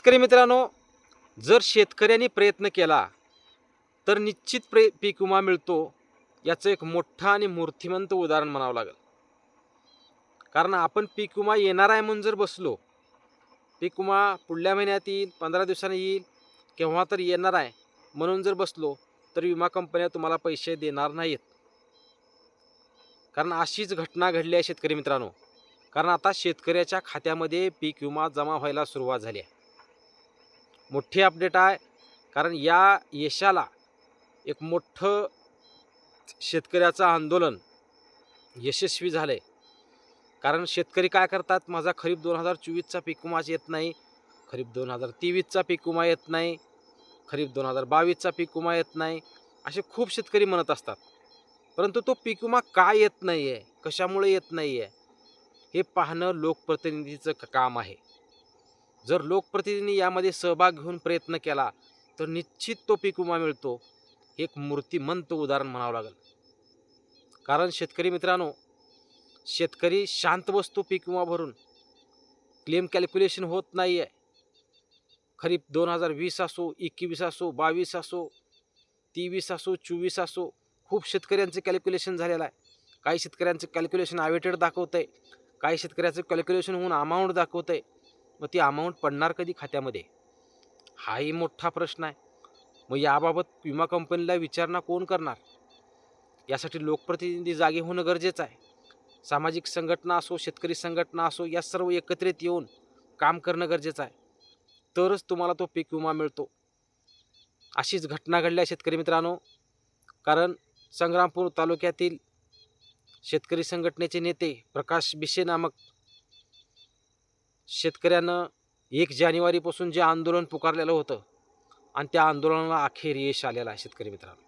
शेतकरी मित्रांनो, जर शेतकऱ्यांनी प्रयत्न केला तर निश्चित पीक विमा मिळतो, याचं एक मोठं आणि मूर्तिमंत उदाहरण म्हणावं लागेल. कारण आपण पीक विमा येणार आहे म्हणून जर बसलो, पीक विमा पुढल्या महिन्यात येईल, 15 दिवसांनी येईल, केव्हा तर येणार आहे म्हणून जर बसलो, तर विमा कंपन्या तुम्हाला पैसे देणार नाहीत. कारण अशीच घटना घडली आहे शेतकरी मित्रांनो. कारण आता शेतकऱ्याच्या खात्यामध्ये पीक विमा जमा व्हायला सुरुवात झाली आहे. मोठी अपडेट आहे. कारण या यशाला एक मोठं शेतकऱ्याचं आंदोलन यशस्वी झालंय. कारण शेतकरी काय करतात, माझा खरीप 2024चा पीक विमा येत नाही, खरीप 2023चा पीक विमा येत नाही, खरीप 2022चा पीक विमा येत नाही, असे खूप शेतकरी म्हणत असतात. परंतु तो पीक विमा का येत नाही आहे, कशामुळे येत नाही आहे, हे पाहणं लोकप्रतिनिधीचं काम आहे. जर लोकप्रतिनिधींनी यामध्ये सहभाग घेऊन प्रयत्न केला तर निश्चित तो पीक विमा मिळतो. हे एक मूर्तिमंत उदाहरण म्हणावं लागेल. कारण शेतकरी मित्रांनो, शेतकरी शांत बसतो पीक विमा भरून, क्लेम कॅल्क्युलेशन होत नाही आहे. खरीप 2020 असो, 21 असो, 22 असो, 23 असो, 24 असो, खूप शेतकऱ्यांचे कॅल्क्युलेशन झालेलं आहे. काही शेतकऱ्यांचं कॅल्क्युलेशन अवेटेड दाखवत आहे, काही शेतकऱ्याचं कॅल्क्युलेशन होऊन अमाऊंट दाखवत आहे. मग ती अमाऊंट पडणार कधी खात्यामध्ये, हाही मोठा प्रश्न आहे. मग याबाबत विमा कंपनीला विचारणा कोण करणार? यासाठी लोकप्रतिनिधी जागे होणं गरजेचं आहे. सामाजिक संघटना असो, शेतकरी संघटना असो, या सर्व एकत्रित येऊन काम करणं गरजेचं आहे. तरच तुम्हाला तो पीक विमा मिळतो. अशीच घटना घडल्या शेतकरी मित्रांनो. कारण संग्रामपूर तालुक्यातील शेतकरी संघटनेचे नेते प्रकाश बिशे नामक शेतकऱ्यानं 1 जानेवारीपासून जे आंदोलन पुकारलेलं होतं आणि त्या आंदोलनाला अखेर यश आलेलं आहे शेतकरी मित्रांनो.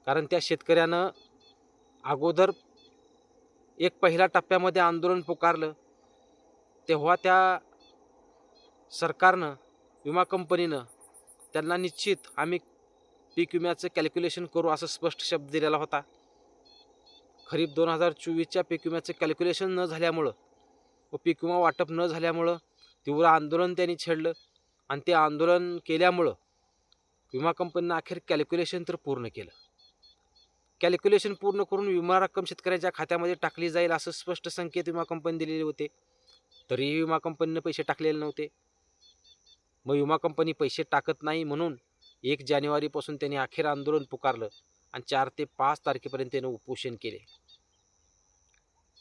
कारण त्या शेतकऱ्यानं अगोदर एक पहिल्या टप्प्यामध्ये आंदोलन पुकारलं, तेव्हा त्या सरकारनं, विमा कंपनीनं त्यांना निश्चित आम्ही पीक विम्याचं कॅल्क्युलेशन करू असं स्पष्ट शब्द दिलेला होता. खरीप 2024च्या पीक विम्याचं कॅल्क्युलेशन न झाल्यामुळं व पीक विमा वाटप न झाल्यामुळं तीव्र आंदोलन त्यांनी छेडलं आणि ते आंदोलन केल्यामुळं विमा कंपनीनं अखेर कॅल्क्युलेशन तर पूर्ण केलं. कॅल्क्युलेशन पूर्ण करून विमा रक्कम शेतकऱ्याच्या खात्यामध्ये टाकली जाईल असं स्पष्ट संकेत विमा कंपनी दिलेले होते. तरीही विमा कंपनीनं पैसे टाकलेले नव्हते. मग विमा कंपनी पैसे टाकत नाही म्हणून 1 जानेवारीपासून त्यांनी अखेर आंदोलन पुकारलं आणि 4 ते 5 तारखेपर्यंत त्यानं उपोषण केले.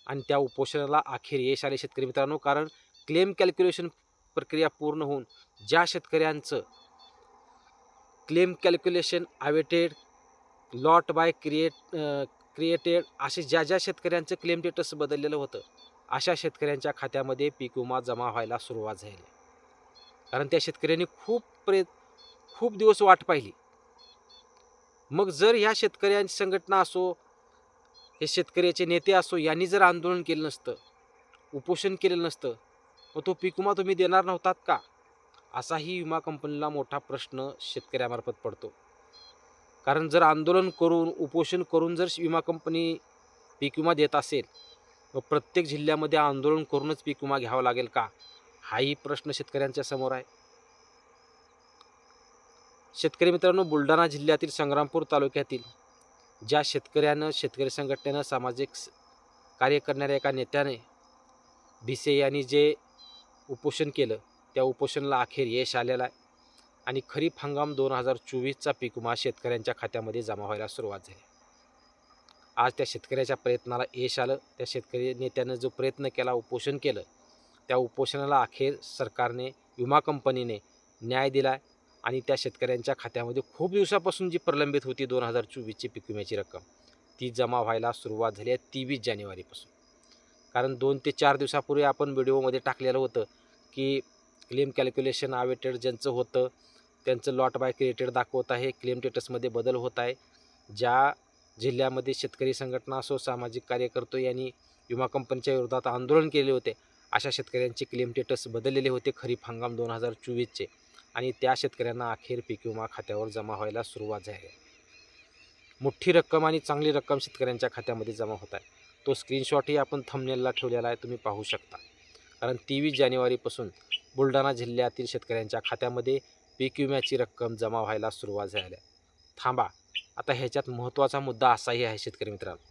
आणि त्या उपोषणाला अखेर यश आले शेतकरी मित्रांनो. कारण क्लेम कॅल्क्युलेशन प्रक्रिया पूर्ण होऊन ज्या शेतकऱ्यांचं claim calculation awaited, lot by created असे ज्या शेतकऱ्यांचं क्लेम स्टेटस बदललेलं होतं, अशा शेतकऱ्यांच्या खात्यामध्ये पीक विमा जमा व्हायला सुरुवात झाली. कारण त्या शेतकऱ्यांनी खूप दिवस वाट पाहिली. मग जर ह्या शेतकऱ्यांची संघटना असो, हे शेतकऱ्याचे नेते असो, यांनी जर आंदोलन केलं नसतं, उपोषण केलेलं नसतं, मग तो पीक विमा तुम्ही देणार नव्हतात का? असाही विमा कंपनीला मोठा प्रश्न शेतकऱ्यामार्फत पडतो. कारण जर आंदोलन करून, उपोषण करून जर विमा कंपनी पीक विमा देत असेल, मग प्रत्येक जिल्ह्यामध्ये आंदोलन करूनच पीक विमा घ्यावा लागेल का? हाही प्रश्न शेतकऱ्यांच्या समोर आहे. शेतकरी मित्रांनो, बुलढाणा जिल्ह्यातील संग्रामपूर तालुक्यातील ज्या शेतकरी संघटनेनं सामाजिक कार्य करणाऱ्या एका नेत्याने भिसे यांनी जे उपोषण केलं, त्या उपोषणाला अखेर यश आलेलं आहे आणि खरीप हंगाम 2024चा पीक विमा शेतकऱ्यांच्या खात्यामध्ये जमा व्हायला सुरुवात झाली. आज त्या शेतकऱ्याच्या प्रयत्नाला यश आलं. त्या शेतकरी नेत्यानं जो प्रयत्न केला, उपोषण केलं, त्या उपोषणाला अखेर सरकारने, विमा कंपनीने न्याय दिला आणि त्या शेतकऱ्यांच्या खात्यामध्ये खूप दिवसापासून जी प्रलंबित होती 2024ची पीक विम्याची रक्कम, ती जमा व्हायला सुरुवात झाली आहे 23 जानेवारीपासून. कारण 2 ते 4 दिवसापूर्वी आपण व्हिडिओमध्ये टाकलेलं होतं की क्लेम कॅल्क्युलेशन अवेटेड ज्यांचं होतं त्यांचं लॉट बाय क्रिएटेड दाखवत आहे, क्लेम स्टेटसमध्ये बदल होत आहे. ज्या जिल्ह्यामध्ये शेतकरी संघटना असो, सामाजिक कार्यकर्ते यांनी विमा कंपनीच्या विरोधात आंदोलन केले होते, अशा शेतकऱ्यांचे क्लेम स्टेटस बदललेले होते खरीप हंगाम 2024चे आणि त्या शेतकऱ्यांना अखेर पीक विमा खात्यावर जमा व्हायला सुरुवात झाली. मोठी रक्कम आणि चांगली रक्कम शेतकऱ्यांच्या खात्यामध्ये जमा होत आहे. तो स्क्रीनशॉटही आपण थंबनेलला ठेवलेला आहे, तुम्ही पाहू शकता. कारण 23 जानेवारीपासून बुलढाणा जिल्ह्यातील शेतकऱ्यांच्या खात्यामध्ये पीक विम्याची रक्कम जमा व्हायला सुरुवात झाली आहे. थांबा, आता ह्याच्यात महत्त्वाचा मुद्दा असाही आहे शेतकरी मित्रांनो.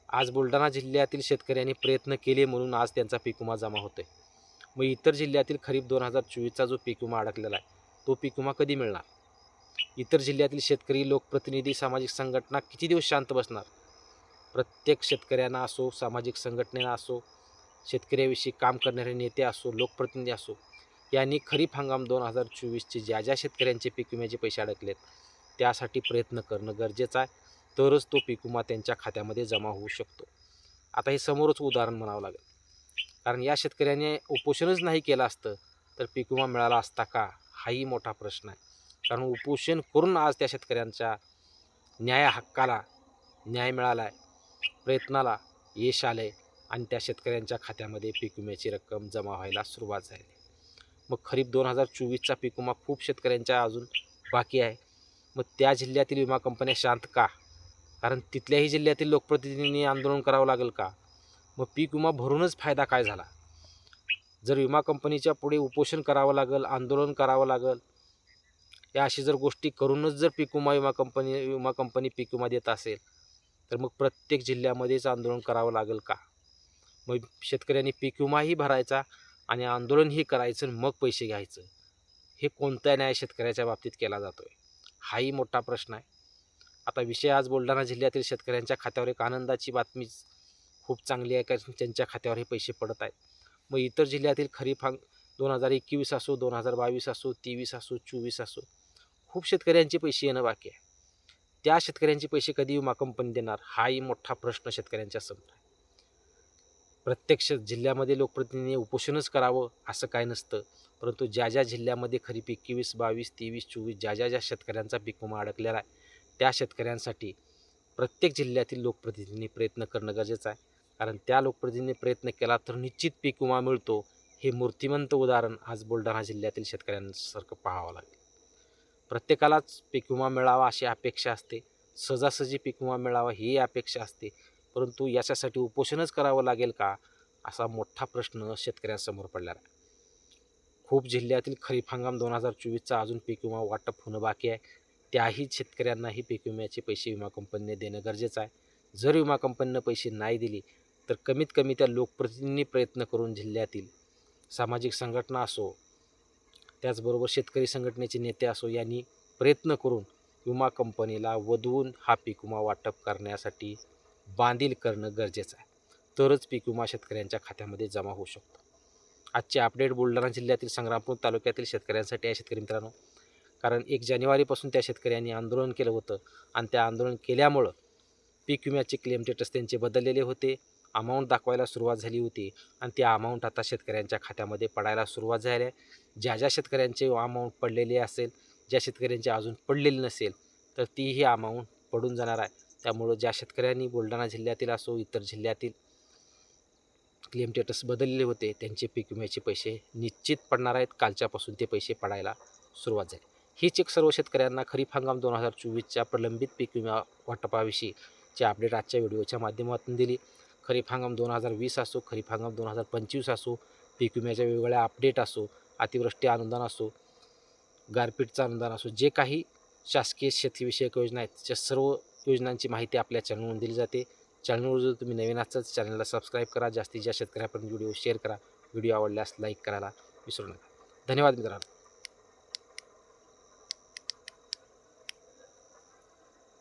आज बुलढाणा जिल्ह्यातील शेतकऱ्यांनी प्रयत्न केले म्हणून आज त्यांचा पीक विमा जमा होतोय. मग इतर जिल्ह्यातील खरीप 2024चा जो पीक विमा अडकलेला आहे तो पीक विमा कधी मिळणार? इतर जिल्ह्यातील शेतकरी, लोकप्रतिनिधी, सामाजिक संघटना किती दिवस शांत बसणार? प्रत्येक शेतकऱ्यांना असो, सामाजिक संघटनेला असो, शेतकऱ्याविषयी काम करणारे नेते असो, लोकप्रतिनिधी असो, यांनी खरीप हंगाम 2024चे ज्या शेतकऱ्यांचे पीक विम्याचे पैसे अडकलेत त्यासाठी प्रयत्न करणं गरजेचं आहे. तरच तो पीक विमा त्यांच्या खात्यामध्ये जमा होऊ शकतो. आता हे समोरच उदाहरण म्हणावं लागेल, कारण या शेतकऱ्याने उपोषणच नाही केलं असतं तर पीक विमा मिळाला असता का? हाही मोठा प्रश्न आहे. कारण उपोषण करून आज त्या शेतकऱ्यांच्या हक्काला न्याय मिळाला आहे, प्रयत्नाला यश आले आणि त्या शेतकऱ्यांच्या खात्यामध्ये पीक विम्याची रक्कम जमा व्हायला सुरुवात झाली. मग खरीप 2024चा पीक विमा खूप शेतकऱ्यांच्या अजून बाकी आहे. मग त्या जिल्ह्यातील विमा कंपन्या शांत का? कारण तिथल्याही जिल्ह्यातील लोकप्रतिनिधींनी आंदोलन करावं लागेल का? मग पीक विमा भरूनच फायदा काय झाला? जर विमा कंपनीच्या पुढे उपोषण करावं लागेल, आंदोलन करावं लागेल, या अशी जर गोष्टी करूनच जर विमा कंपनी पीक विमा देत असेल तर मग प्रत्येक जिल्ह्यामध्येच आंदोलन करावं लागेल का? मग शेतकऱ्यांनी पीक विमाही भरायचा आणि आंदोलनही करायचं आणि मग पैसे घ्यायचं. हे कोणता न्याय शेतकऱ्याच्या बाबतीत केला जातोय? हाही मोठा प्रश्न आहे. आता विषय आज बुलढाणा जिल्ह्यातील शेतकऱ्यांच्या खात्यावर एक आनंदाची बातमी खूप चांगली आहे, कारण त्यांच्या खात्यावर हे पैसे पडत आहेत. मग इतर जिल्ह्यातील खरीप 2021 असो, 2022 असो, 23 असो, 24 असो, खूप शेतकऱ्यांचे पैसे येणं बाकी आहे. त्या शेतकऱ्यांचे पैसे कधी विमा कंपनी देणार? हाही मोठा प्रश्न शेतकऱ्यांच्या समोर आहे. प्रत्यक्ष जिल्ह्यामध्ये लोकप्रतिनिधींनी उपोषणच करावं असं काय नसतं, परंतु ज्या जिल्ह्यामध्ये खरीप 21, 22, 23, 24 ज्या शेतकऱ्यांचा पीक विमा अडकलेला आहे त्या शेतकऱ्यांसाठी प्रत्येक जिल्ह्यातील लोकप्रतिनिधींनी प्रयत्न करणं गरजेचं आहे. कारण त्या लोकप्रतिनिधींनी प्रयत्न केला तर निश्चित पीक विमा मिळतो. हे मूर्तिमंत उदाहरण आज बुलढाणा जिल्ह्यातील शेतकऱ्यांसारखं पाहावं लागेल. प्रत्येकालाच पीक विमा मिळावा अशी अपेक्षा असते, सहजासहजी पीक विमा मिळावा ही अपेक्षा असते, परंतु याच्यासाठी उपोषणच करावं लागेल का? असा मोठा प्रश्न शेतकऱ्यांसमोर पडलेला आहे. खूप जिल्ह्यातील खरीप हंगाम 2024चा अजून पीक विमा वाटप होणं बाकी आहे. त्याही शेतकऱ्यांनाही पीक विम्याचे पैसे विमा कंपनीने देणं गरजेचं आहे. जर विमा कंपनीनं पैसे नाही दिले तर कमीत कमी त्या लोकप्रतिनिधींनी प्रयत्न करून जिल्ह्यातील सामाजिक संघटना असो, त्याचबरोबर शेतकरी संघटनेचे नेते असो, यांनी प्रयत्न करून विमा कंपनीला वधवून हा पीक विमा वाटप करण्यासाठी बांधील करणं गरजेचं आहे. तरच पीक विमा शेतकऱ्यांच्या खात्यामध्ये जमा होऊ शकतो. आजचे अपडेट बुलढाणा जिल्ह्यातील संग्रामपूर तालुक्यातील शेतकऱ्यांसाठी आहे शेतकरी मित्रांनो. कारण 1 जानेवारीपासून त्या शेतकऱ्यांनी आंदोलन केलं होतं आणि त्या आंदोलन केल्यामुळं पीक विम्याचे क्लेम स्टेटस त्यांचे बदललेले होते, अमाऊंट दाखवायला सुरुवात झाली होती आणि ती अमाऊंट आता शेतकऱ्यांच्या खात्यामध्ये पडायला सुरुवात झाली आहे. ज्या शेतकऱ्यांचे अमाऊंट पडलेली असेल, ज्या शेतकऱ्यांची अजून पडलेली नसेल तर तीही अमाऊंट पडून जाणार आहे. त्यामुळं ज्या शेतकऱ्यांनी बुलढाणा जिल्ह्यातील असो, इतर जिल्ह्यातील क्लेम स्टेटस बदललेले होते त्यांचे पीक विम्याचे पैसे निश्चित पडणार आहेत. कालच्यापासून ते पैसे पडायला सुरुवात झाली. हीच एक सर्व शेतकऱ्यांना खरीप हंगाम 2024च्या प्रलंबित पीक विमा वाटपाविषयीचे अपडेट आजच्या व्हिडिओच्या माध्यमातून दिली. खरीप हंगाम 2020 असो, खरीप हंगाम 2025 असो, पीक विम्याच्या वेगवेगळ्या अपडेट असो, अतिवृष्टी अनुदान असो, गारपीटचं अनुदान असो, जे काही शासकीय शेतीविषयक योजना आहेत त्या सर्व योजनांची माहिती आपल्या चॅनलवरून दिली जाते. चॅनलवर जर तुम्ही नवीन असाल चॅनलला सबस्क्राईब करा, जास्तीत जास्त शेतकऱ्यापर्यंत व्हिडिओ शेअर करा, व्हिडिओ आवडल्यास लाईक करायला विसरू नका. धन्यवाद मित्रांनो.